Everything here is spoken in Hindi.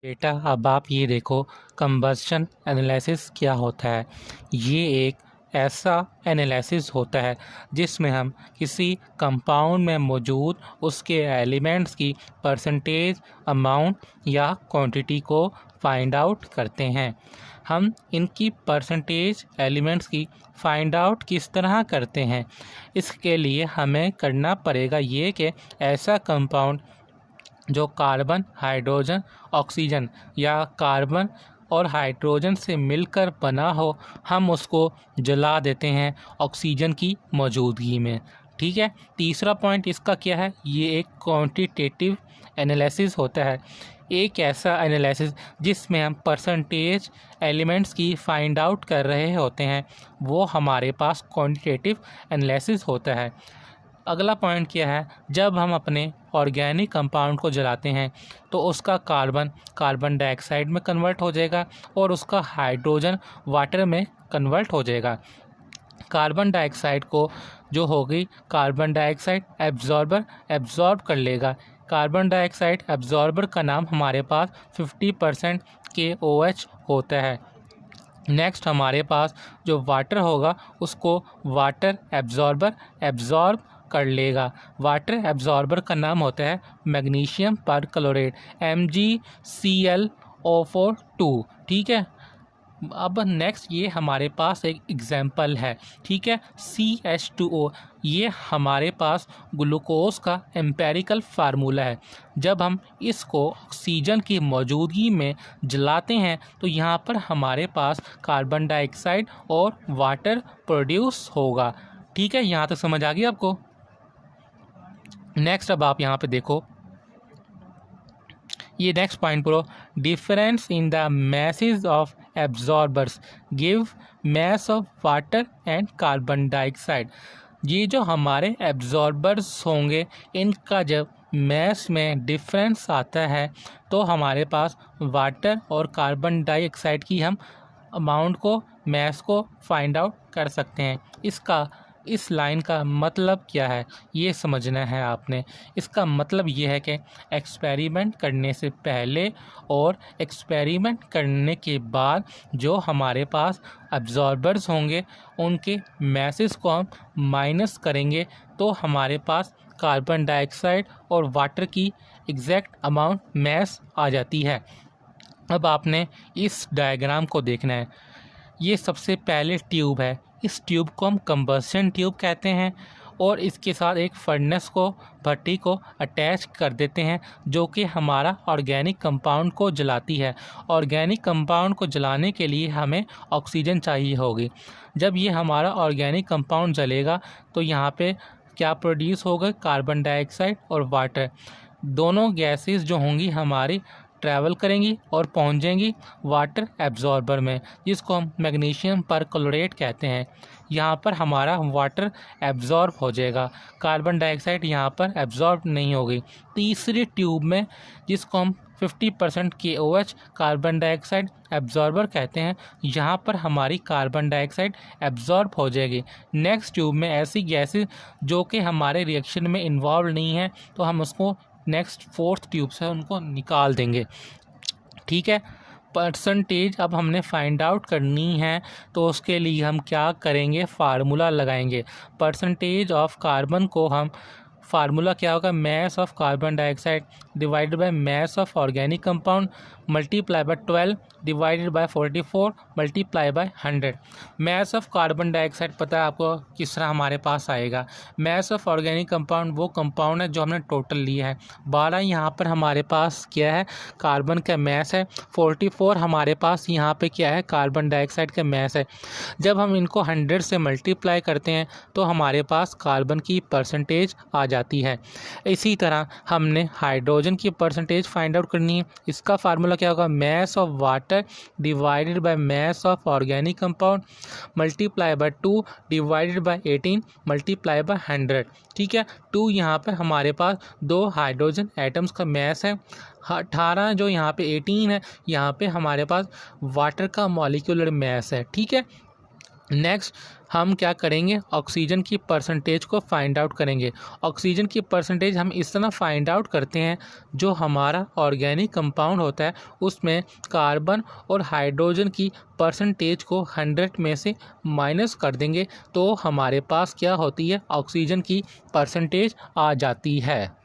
बेटा अब आप ये देखो कंबस्शन एनालिसिस क्या होता है। ये एक ऐसा एनालिसिस होता है जिसमें हम किसी कंपाउंड में मौजूद उसके एलिमेंट्स की परसेंटेज, अमाउंट या क्वांटिटी को फाइंड आउट करते हैं। हम इनकी परसेंटेज एलिमेंट्स की फाइंड आउट किस तरह करते हैं, इसके लिए हमें करना पड़ेगा ये कि ऐसा कंपाउंड जो कार्बन, हाइड्रोजन, ऑक्सीजन या कार्बन और हाइड्रोजन से मिलकर बना हो, हम उसको जला देते हैं ऑक्सीजन की मौजूदगी में। ठीक है। तीसरा पॉइंट इसका क्या है, ये एक क्वांटिटेटिव एनालिसिस होता है। एक ऐसा एनालिसिस जिसमें हम परसेंटेज एलिमेंट्स की फाइंड आउट कर रहे होते हैं, वो हमारे पास क्वांटिटेटिव एनालिसिस होता है। अगला पॉइंट क्या है, जब हम अपने ऑर्गेनिक कंपाउंड को जलाते हैं तो उसका कार्बन डाइऑक्साइड में कन्वर्ट हो जाएगा और उसका हाइड्रोजन वाटर में कन्वर्ट हो जाएगा। कार्बन डाइऑक्साइड को जो होगी कार्बन डाइऑक्साइड एब्जॉर्ब कर लेगा। कार्बन डाइऑक्साइड एब्जॉर्बर का नाम हमारे पास 50% KOH होता है। नेक्स्ट हमारे पास जो वाटर होगा उसको वाटर एब्जॉर्ब कर लेगा। वाटर एब्जॉर्बर का नाम होता है मैग्नीशियम परक्लोरेट MgClO4 2। ठीक है। अब नेक्स्ट ये हमारे पास एक एग्जाम्पल है। ठीक है। CH2O ये हमारे पास ग्लूकोज का एम्पेरिकल फार्मूला है। जब हम इसको ऑक्सीजन की मौजूदगी में जलाते हैं तो यहाँ पर हमारे पास कार्बन डाइऑक्साइड और वाटर प्रोड्यूस होगा। ठीक है, यहाँ तक समझ आ गई आपको। नेक्स्ट अब आप यहाँ पे देखो, ये नेक्स्ट पॉइंट पढ़ो, difference in the message of absorbers give mass of water and carbon dioxide. ये जो हमारे एब्जॉर्बर्स होंगे इनका जब मैस में डिफरेंस आता है तो हमारे पास वाटर और कार्बन डाइऑक्साइड की हम अमाउंट को, मैस को फाइंड आउट कर सकते हैं। इस लाइन का मतलब क्या है ये समझना है आपने। इसका मतलब ये है कि एक्सपेरिमेंट करने से पहले और एक्सपेरिमेंट करने के बाद जो हमारे पास अब्जॉर्बर्स होंगे उनके मैसेज को हम माइनस करेंगे तो हमारे पास कार्बन डाइऑक्साइड और वाटर की एग्जैक्ट अमाउंट मैस आ जाती है। अब आपने इस डायग्राम को देखना है। ये सबसे पहले ट्यूब है, इस ट्यूब को हम कंबस्शन ट्यूब कहते हैं और इसके साथ एक फर्नेस को, भट्टी को अटैच कर देते हैं जो कि हमारा ऑर्गेनिक कंपाउंड को जलाती है। ऑर्गेनिक कंपाउंड को जलाने के लिए हमें ऑक्सीजन चाहिए होगी। जब ये हमारा ऑर्गेनिक कंपाउंड जलेगा तो यहाँ पे क्या प्रोड्यूस होगा, कार्बन डाइऑक्साइड और वाटर। दोनों गैसेस जो होंगी हमारी ट्रैवल करेंगी और पहुंच जाएंगी वाटर एब्जॉर्बर में, जिसको हम मैग्नीशियम परक्लोरेट कहते हैं। यहाँ पर हमारा वाटर एब्जॉर्ब हो जाएगा, कार्बन डाइऑक्साइड यहाँ पर एब्जॉर्ब नहीं होगी। तीसरी ट्यूब में, जिसको हम 50% KOH कार्बन डाइऑक्साइड एब्जॉर्बर कहते हैं, यहाँ पर हमारी कार्बन डाइऑक्साइड एब्जॉर्ब हो जाएगी। नेक्स्ट ट्यूब में ऐसी गैसेस जो कि हमारे रिएक्शन में इन्वॉल्व नहीं है तो हम उसको नेक्स्ट फोर्थ ट्यूब से उनको निकाल देंगे। ठीक है। परसेंटेज अब हमने फाइंड आउट करनी है तो उसके लिए हम क्या करेंगे, फार्मूला लगाएंगे। परसेंटेज ऑफ कार्बन को हम, फार्मूला क्या होगा, mass of carbon dioxide divided by mass of organic compound multiply by 12 divided by 44 multiply by 100। Mass of carbon dioxide पता है आपको किस तरह हमारे पास आएगा। मैस ऑफ ऑर्गेनिक कंपाउंड वो कंपाउंड है जो हमने टोटल लिया है। 12 यहाँ पर हमारे पास क्या है, कार्बन का मैस है। 44 हमारे पास यहाँ पे क्या है, कार्बन डाइऑक्साइड का मैस है। जब हम इनको 100 से मल्टीप्लाई करते हैं तो हमारे पास कार्बन की परसेंटेज आ जाती है। इसी तरह हमने हाइड्रोजन की परसेंटेज फाइंड आउट करनी है। इसका फार्मूला क्या होगा, mass of water divided by mass of organic compound multiply by 2 divided by 18 multiply by 100। ठीक है। 2 यहाँ पर हमारे पास 2 हाइड्रोजन एटम्स का मैस है। 18 जो यहाँ पे 18 है, यहाँ पे हमारे पास वाटर का मॉलिक्यूलर मैस है। ठीक है। नेक्स्ट हम क्या करेंगे, ऑक्सीजन की परसेंटेज को फाइंड आउट करेंगे। ऑक्सीजन की परसेंटेज हम इस तरह फाइंड आउट करते हैं, जो हमारा ऑर्गेनिक कंपाउंड होता है उसमें कार्बन और हाइड्रोजन की परसेंटेज को 100 में से माइनस कर देंगे तो हमारे पास क्या होती है, ऑक्सीजन की परसेंटेज आ जाती है।